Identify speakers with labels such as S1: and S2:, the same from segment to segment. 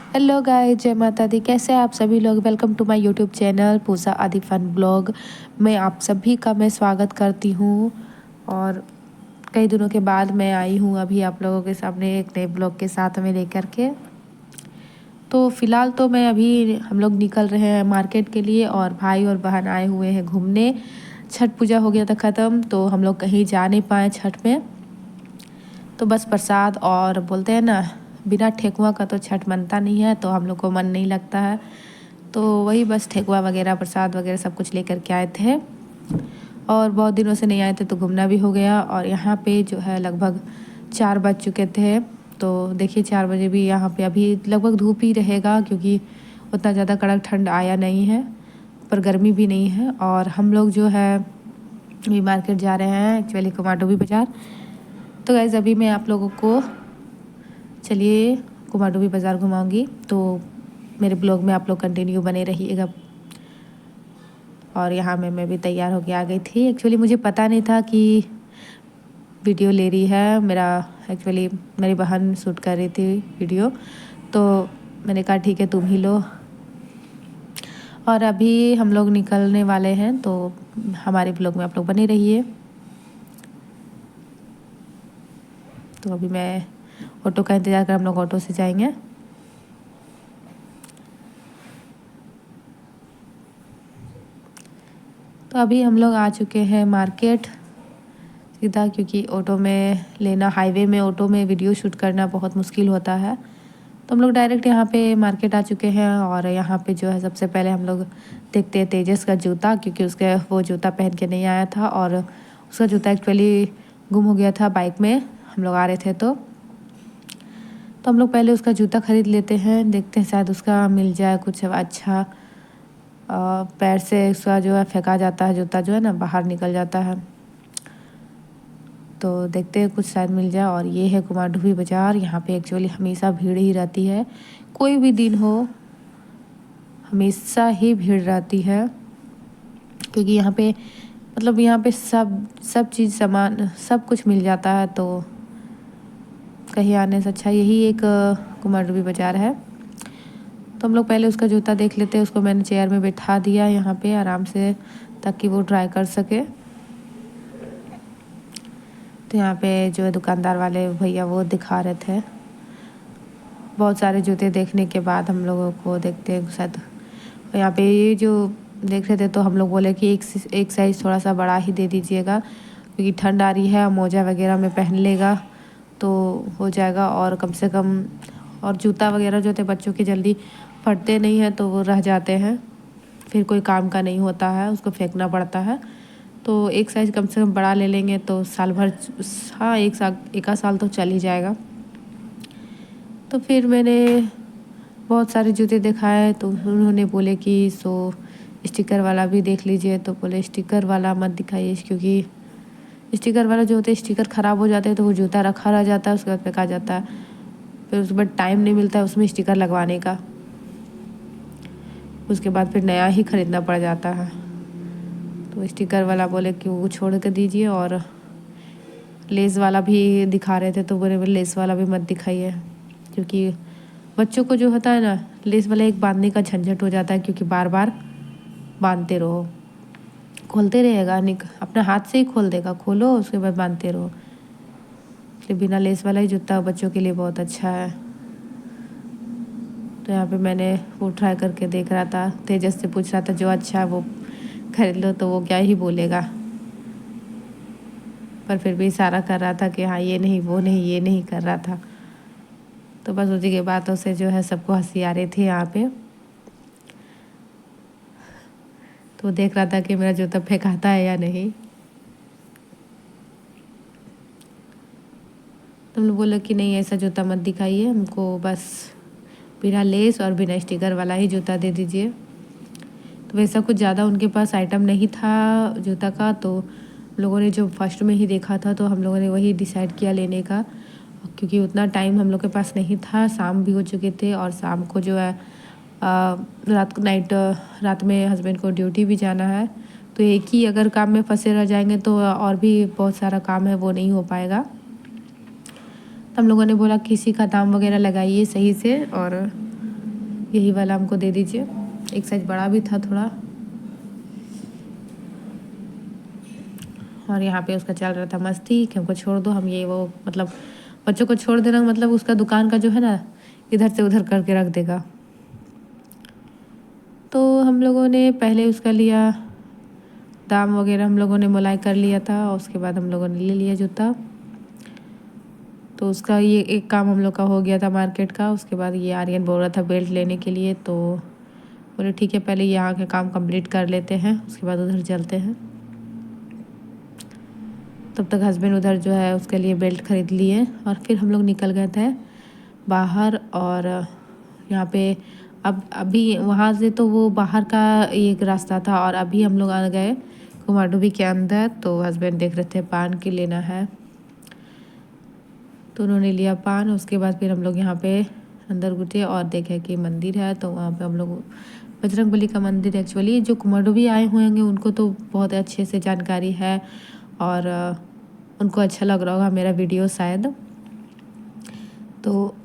S1: Hello guys, जय माता दी। कैसे हैं आप सभी लोग? Welcome to my YouTube channel Pooja Aadi fun blog में आप सभी का मैं स्वागत करती हूँ। और कई दिनों के बाद मैं आई हूँ अभी आप लोगों के सामने एक नए ब्लॉग के साथ में लेकर के। तो फ़िलहाल तो मैं अभी हम लोग निकल रहे हैं मार्केट के लिए और भाई और बहन आए हुए हैं घूमने। छठ पूजा हो गया था ख़त्म, तो हम लोग कहीं जा नहीं पाए छठ में। तो बस प्रसाद और बोलते हैं ना, बिना ठेकुआ का तो छठ मनता नहीं है, तो हम लोग को मन नहीं लगता है। तो वही बस ठेकुआ वगैरह प्रसाद वगैरह सब कुछ लेकर के आए थे और बहुत दिनों से नहीं आए थे, तो घूमना भी हो गया। और यहाँ पे जो है लगभग 4 बज चुके थे। तो देखिए 4 बजे भी यहाँ पे अभी लगभग धूप ही रहेगा, क्योंकि उतना ज़्यादा कड़क ठंड आया नहीं है, पर गर्मी भी नहीं है। और हम लोग जो है अभी मार्केट जा रहे हैं, एक्चुअली कुमारडुबी बाज़ार। तो गाइस अभी मैं आप लोगों को चलिए कुमारडुबी बाज़ार घुमाऊंगी, तो मेरे ब्लॉग में आप लोग कंटिन्यू बने रहिएगा। और यहाँ मैं भी तैयार होके आ गई थी। एक्चुअली मुझे पता नहीं था कि वीडियो ले रही है एक्चुअली मेरी बहन शूट कर रही थी वीडियो, तो मैंने कहा ठीक है तुम ही लो। और अभी हम लोग निकलने वाले हैं, तो हमारे ब्लॉग में आप लोग बने रहिए। तो अभी मैं ऑटो का इंतज़ार कर, हम लोग ऑटो से जाएंगे। तो अभी हम लोग आ चुके हैं मार्केट सीधा, क्योंकि ऑटो में लेना, हाईवे में ऑटो में वीडियो शूट करना बहुत मुश्किल होता है। तो हम लोग डायरेक्ट यहाँ पे मार्केट आ चुके हैं। और यहाँ पे जो है सबसे पहले हम लोग देखते हैं तेजस का जूता, क्योंकि उसके वो जूता पहन के नहीं आया था और उसका जूता एक्चुअली गुम हो गया था बाइक में, हम लोग आ रहे थे। तो हम लोग पहले उसका जूता ख़रीद लेते हैं, देखते हैं शायद उसका मिल जाए कुछ अच्छा। पैर से उसका जो है फेंका जाता है जूता, जो है ना बाहर निकल जाता है, तो देखते हैं कुछ शायद मिल जाए। और ये है कुमारडुबी बाज़ार। यहाँ पे एक्चुअली हमेशा भीड़ ही रहती है, कोई भी दिन हो हमेशा ही भीड़ रहती है, क्योंकि यहाँ पे मतलब यहाँ पे सब चीज़ सामान सब कुछ मिल जाता है। तो कहीं आने से अच्छा यही एक कुमारडुबी बाज़ार है। तो हम लोग पहले उसका जूता देख लेते हैं। उसको मैंने चेयर में बैठा दिया यहाँ पे आराम से, ताकि वो ट्राई कर सके। तो यहाँ पे जो है दुकानदार वाले भैया वो दिखा रहे थे। बहुत सारे जूते देखने के बाद हम लोगों को देखते हैं शायद यहाँ पे ये जो देख रहे थे, तो हम लोग बोले कि एक साइज़ थोड़ा सा बड़ा ही दे दीजिएगा, क्योंकि ठंड आ रही है, मोजा वगैरह में पहन लेगा तो हो जाएगा। और कम से कम और जूता वगैरह जो थे बच्चों के जल्दी फटते नहीं हैं, तो वो रह जाते हैं, फिर कोई काम का नहीं होता है, उसको फेंकना पड़ता है। तो एक साइज़ कम से कम बड़ा ले लेंगे तो साल भर, हाँ एक साल तो चल ही जाएगा। तो फिर मैंने बहुत सारे जूते दिखाए, तो उन्होंने बोले कि स्टिकर वाला भी देख लीजिए। तो बोले स्टिकर वाला मत दिखाइए, क्योंकि स्टिकर वाला जो होता है स्टिकर ख़राब हो जाते हैं, तो वो जूता रखा रह जाता है, उसके बाद फेंका जाता है, फिर उसके बाद टाइम नहीं मिलता है उसमें स्टिकर लगवाने का, उसके बाद फिर नया ही ख़रीदना पड़ जाता है। तो स्टिकर वाला बोले कि वो छोड़ कर दीजिए। और लेस वाला भी दिखा रहे थे, तो बोले लेस वाला भी मत दिखाइए, क्योंकि बच्चों को जो होता है ना, लेस वाला एक बांधने का झंझट हो जाता है, क्योंकि बार बार बांधते रहो, खोलते रहेगा, अपना हाथ से ही खोल देगा, खोलो उसके बाद बांधते रहो। इसलिए बिना लेस वाला ही जूता बच्चों के लिए बहुत अच्छा है। तो यहाँ पे मैंने वो ट्राई करके देख रहा था, तेजस से पूछ रहा था जो अच्छा है वो खरीद लो, तो वो क्या ही बोलेगा, पर फिर भी इशारा कर रहा था कि हाँ ये नहीं वो नहीं ये नहीं कर रहा था। तो बस उसी की बातों से जो है सबको हंसी आ रही थी यहाँ पे। तो देख रहा था कि मेरा जूता फेंकाता है या नहीं। तो हम लोग बोला कि नहीं ऐसा जूता मत दिखाइए, हमको बस बिना लेस और बिना स्टिकर वाला ही जूता दे दीजिए। तो वैसा कुछ ज़्यादा उनके पास आइटम नहीं था जूता का, तो हम लोगों ने जो फर्स्ट में ही देखा था, तो हम लोगों ने वही डिसाइड किया लेने का, क्योंकि उतना टाइम हम लोग के पास नहीं था, शाम भी हो चुके थे। और शाम को जो है रात में हस्बैंड को ड्यूटी भी जाना है, तो एक ही अगर काम में फंसे रह जाएंगे तो और भी बहुत सारा काम है वो नहीं हो पाएगा। तो हम लोगों ने बोला किसी का दाम वगैरह लगाइए सही से, और यही वाला हमको दे दीजिए, एक साइज बड़ा भी था थोड़ा। और यहाँ पे उसका चल रहा था मस्ती कि हमको छोड़ दो, हम ये वो, मतलब बच्चों को छोड़ देना मतलब उसका दुकान का जो है ना इधर से उधर करके रख देगा। तो हम लोगों ने पहले उसका लिया, दाम वगैरह हम लोगों ने मोलाई कर लिया था, और उसके बाद हम लोगों ने ले लिया जूता। तो उसका ये एक काम हम लोग का हो गया था मार्केट का। उसके बाद ये आर्यन बोल रहा था बेल्ट लेने के लिए, तो बोले ठीक है पहले यहाँ के काम कंप्लीट कर लेते हैं, उसके बाद उधर चलते हैं। तब तक हस्बैंड उधर जो है उसके लिए बेल्ट ख़रीद लिए, और फिर हम लोग निकल गए थे बाहर। और यहाँ पे अभी वहाँ से तो वो बाहर का एक रास्ता था, और अभी हम लोग आ गए कुमारडुबी के अंदर। तो हस्बैंड देख रहे थे पान की लेना है, तो उन्होंने लिया पान। उसके बाद फिर हम लोग यहाँ पे अंदर घुसे और देखे कि मंदिर है, तो वहाँ पे हम लोग बजरंगबली का मंदिर, एक्चुअली जो कुमारडुबी आए हुए होंगे उनको तो बहुत अच्छे से जानकारी है, और उनको अच्छा लग रहा होगा मेरा वीडियो शायद। तो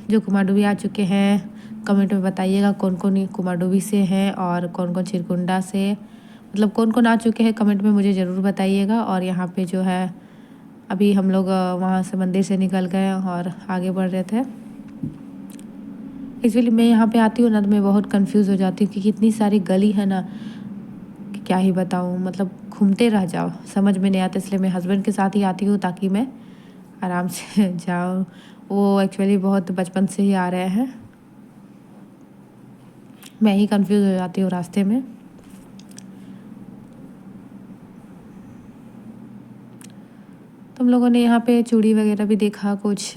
S1: जो कुमारडुबी आ चुके हैं कमेंट में बताइएगा कौन कौन कुमारडुबी से हैं और कौन कौन चिरकुंडा से, मतलब कौन कौन आ चुके हैं कमेंट में मुझे ज़रूर बताइएगा। और यहाँ पे जो है अभी हम लोग वहाँ से मंदिर से निकल गए और आगे बढ़ रहे थे। एक्चुअली मैं यहाँ पे आती हूँ ना तो मैं बहुत कंफ्यूज हो जाती हूँ क्योंकि इतनी सारी गली है ना कि क्या ही बताऊँ, मतलब घूमते रह जाओ, समझ में नहीं आता। इसलिए मैं हस्बैंड के साथ ही आती हूँ ताकि मैं आराम से जाऊँ। वो एक्चुअली बहुत बचपन से ही आ रहे हैं, मैं ही कंफ्यूज हो जाती हूँ रास्ते में। तो हम लोगों ने यहाँ पे चूड़ी वगैरह भी देखा, कुछ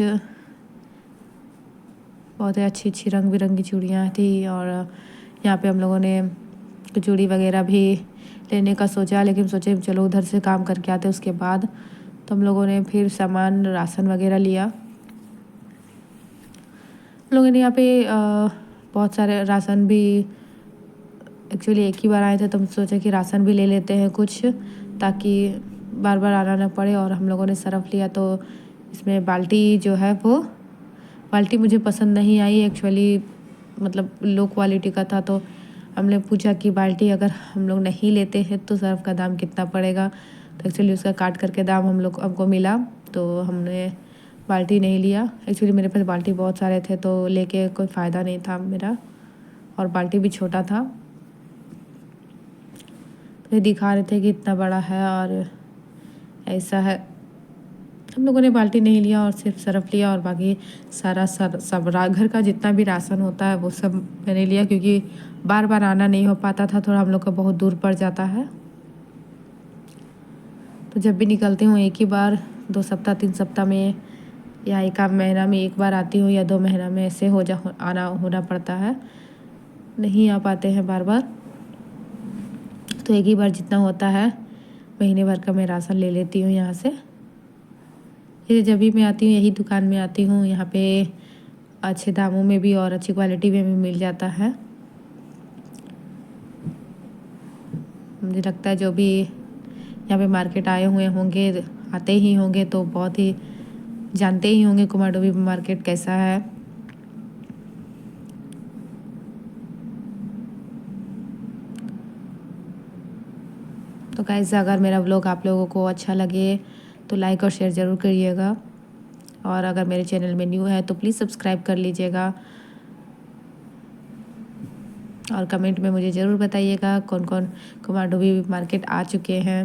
S1: बहुत ही अच्छी अच्छी रंग बिरंगी चूड़ियाँ थी। और यहाँ पे हम लोगों ने चूड़ी वगैरह भी लेने का सोचा, लेकिन सोचे चलो उधर से काम करके आते उसके बाद। तो हम लोगों ने फिर सामान राशन वगैरह लिया। हम लोगों ने यहाँ पे बहुत सारे राशन भी, एक्चुअली एक ही बार आए थे तो हम सोचे कि राशन भी ले लेते हैं कुछ, ताकि बार बार आना ना पड़े। और हम लोगों ने सरफ लिया, तो इसमें बाल्टी जो है वो बाल्टी मुझे पसंद नहीं आई एक्चुअली, मतलब लो क्वालिटी का था। तो हमने पूछा कि बाल्टी अगर हम लोग नहीं लेते हैं तो सर्फ का दाम कितना पड़ेगा। तो एक्चुअली उसका काट करके दाम हमको मिला, तो हमने बाल्टी नहीं लिया। एक्चुअली मेरे पास बाल्टी बहुत सारे थे तो लेके कोई फ़ायदा नहीं था मेरा, और बाल्टी भी छोटा था। तो ये दिखा रहे थे कि इतना बड़ा है और ऐसा है। हम लोगों ने बाल्टी नहीं लिया और सिर्फ सरफ लिया, और बाकी सारा सब घर का जितना भी राशन होता है वो सब मैंने लिया, क्योंकि बार बार आना नहीं हो पाता था, थोड़ा हम लोग का बहुत दूर पड़ जाता है। तो जब भी निकलती हूँ एक ही बार 2 सप्ताह 3 सप्ताह में या एक आध महीना में एक बार आती हूँ, या 2 महीना में ऐसे आना होना पड़ता है, नहीं आ पाते हैं बार बार। तो एक ही बार जितना होता है महीने भर का मैं राशन ले लेती हूँ यहाँ से। फिर जब भी मैं आती हूँ यही दुकान में आती हूँ, यहाँ पे अच्छे दामों में भी और अच्छी क्वालिटी में भी मिल जाता है। मुझे लगता है जो भी यहाँ पे मार्केट आए हुए होंगे, आते ही होंगे, तो बहुत ही जानते ही होंगे कुमारडुबी मार्केट कैसा है। तो गाइस अगर मेरा व्लॉग आप लोगों को अच्छा लगे तो लाइक और शेयर ज़रूर करिएगा, और अगर मेरे चैनल में न्यू है तो प्लीज़ सब्सक्राइब कर लीजिएगा। और कमेंट में मुझे ज़रूर बताइएगा कौन कौन कुमारडुबी मार्केट आ चुके हैं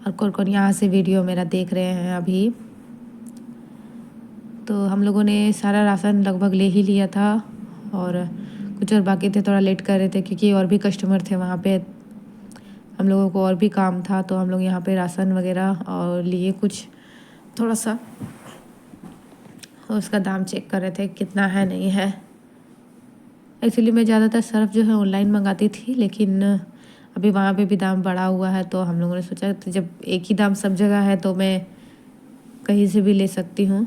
S1: और कौन कौन यहाँ से वीडियो मेरा देख रहे हैं अभी। तो हम लोगों ने सारा राशन लगभग ले ही लिया था, और कुछ और बाकी थे, थोड़ा लेट कर रहे थे क्योंकि और भी कस्टमर थे वहाँ पे, हम लोगों को और भी काम था। तो हम लोग यहाँ पे राशन वगैरह और लिए कुछ थोड़ा सा, और उसका दाम चेक कर रहे थे कितना है नहीं है। एक्चुअली मैं ज़्यादातर सर्फ जो है ऑनलाइन मंगाती थी, लेकिन अभी वहाँ पे भी दाम बढ़ा हुआ है। तो हम लोगों ने सोचा तो जब एक ही दाम सब जगह है तो मैं कहीं से भी ले सकती हूँ।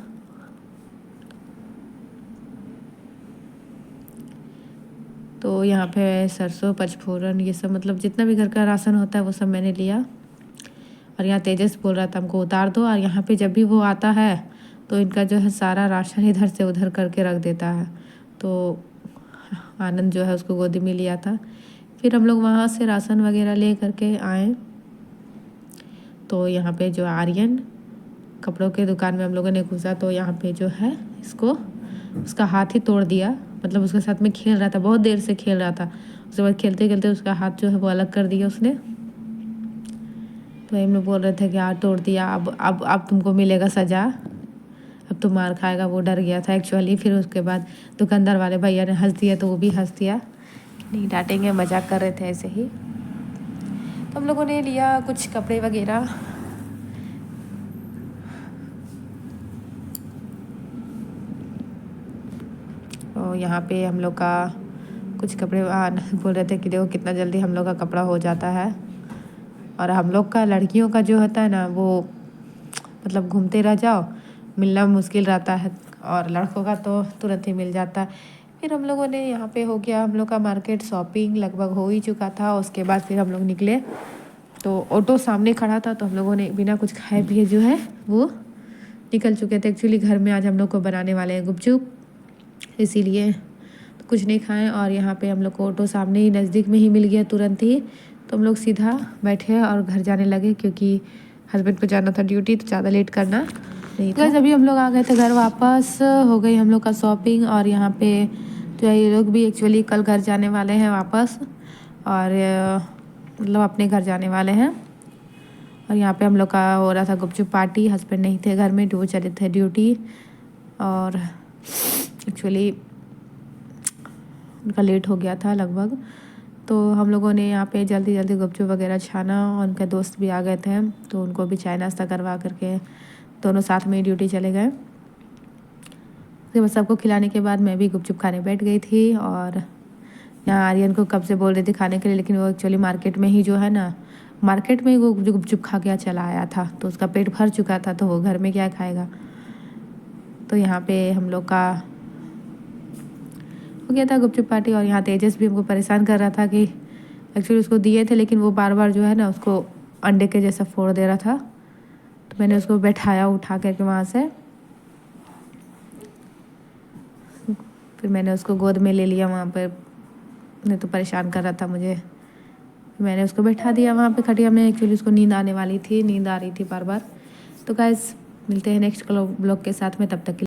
S1: तो यहाँ पे सरसों पचफोरन ये सब, मतलब जितना भी घर का राशन होता है वो सब मैंने लिया। और यहाँ तेजस बोल रहा था हमको उतार दो, और यहाँ पे जब भी वो आता है तो इनका जो है सारा राशन इधर से उधर करके रख देता है। तो आनंद जो है उसको गोदी में लिया था। फिर हम लोग वहाँ से राशन वगैरह ले करके आए। तो यहाँ पे जो आर्यन कपड़ों के दुकान में हम लोगों ने घुसा तो यहाँ पे जो है इसको उसका हाथ ही तोड़ दिया। मतलब उसके साथ में खेल रहा था, बहुत देर से खेल रहा था। उसके बाद खेलते खेलते उसका हाथ जो है वो अलग कर दिया उसने। तो हम लोग बोल रहे थे कि हाथ तोड़ दिया, अब तुमको मिलेगा सज़ा, अब तुम मार खाएगा। वो डर गया था एक्चुअली। फिर उसके बाद दुकानदार वाले भैया ने हंस दिया तो वो भी हंस दिया, नहीं डांटेंगे, मजाक कर रहे थे ऐसे ही। तो हम लोगों ने लिया कुछ कपड़े वगैरह। और यहाँ पे हम लोग का कुछ कपड़े बोल रहे थे कि देखो कितना जल्दी हम लोग का कपड़ा हो जाता है। और हम लोग का लड़कियों का जो होता है ना वो मतलब घूमते रह जाओ, मिलना मुश्किल रहता है, और लड़कों का तो तुरंत ही मिल जाता है। फिर हम लोगों ने यहाँ पे हो गया हम लोग का मार्केट शॉपिंग लगभग हो ही चुका था। उसके बाद फिर हम लोग निकले तो ऑटो सामने खड़ा था, तो हम लोगों ने बिना कुछ खाए पिए जो है वो निकल चुके थे। एक्चुअली घर में आज हम लोग को बनाने वाले हैं गुपचुप, इसीलिए तो कुछ नहीं खाएं। और यहाँ पे हम लोग को ऑटो सामने ही नज़दीक में ही मिल गया तुरंत ही। तो हम लोग सीधा बैठे और घर जाने लगे, क्योंकि हस्बैंड को जाना था ड्यूटी, तो ज़्यादा लेट करना नहीं था। अभी हम लोग आ गए थे घर वापस, हो गई हम लोग का शॉपिंग। और यहाँ पे जो है ये लोग भी एक्चुअली कल घर जाने वाले हैं वापस, और मतलब अपने घर जाने वाले हैं। और यहाँ पे हम लोग का हो रहा था गुपचुप पार्टी। हस्बैंड नहीं थे घर में, वो चले थे ड्यूटी, और एक्चुअली उनका लेट हो गया था लगभग। तो हम लोगों ने यहाँ पे जल्दी जल्दी गुपचुप वगैरह छाना, और उनके दोस्त भी आ गए थे तो उनको भी चाय नाश्ता करवा करके दोनों साथ में ड्यूटी चले गए। उसके बाद सबको खिलाने के बाद मैं भी गुपचुप खाने बैठ गई थी। और यहाँ आर्यन को कब से बोल रही थी खाने के लिए, लेकिन वो एक्चुअली मार्केट में ही जो है ना, मार्केट में ही वो गुपचुप खा के चला आया था, तो उसका पेट भर चुका था, तो वो घर में क्या खाएगा। तो यहाँ पे हम लोग का हो गया था गुपचुप पार्टी। और यहाँ तेजस भी हमको परेशान कर रहा था कि एक्चुअली उसको दिए थे, लेकिन वो बार बार जो है ना उसको अंडे के जैसा फोड़ दे रहा था। तो मैंने उसको बैठाया उठा करके वहाँ से, फिर मैंने उसको गोद में ले लिया वहाँ पर, नहीं तो परेशान कर रहा था मुझे। मैंने उसको बैठा दिया वहाँ पे खटिया में, एक्चुअली उसको नींद आने वाली थी, नींद आ रही थी बार बार। तो गाइस मिलते हैं नेक्स्ट ब्लॉग के साथ में, तब तक के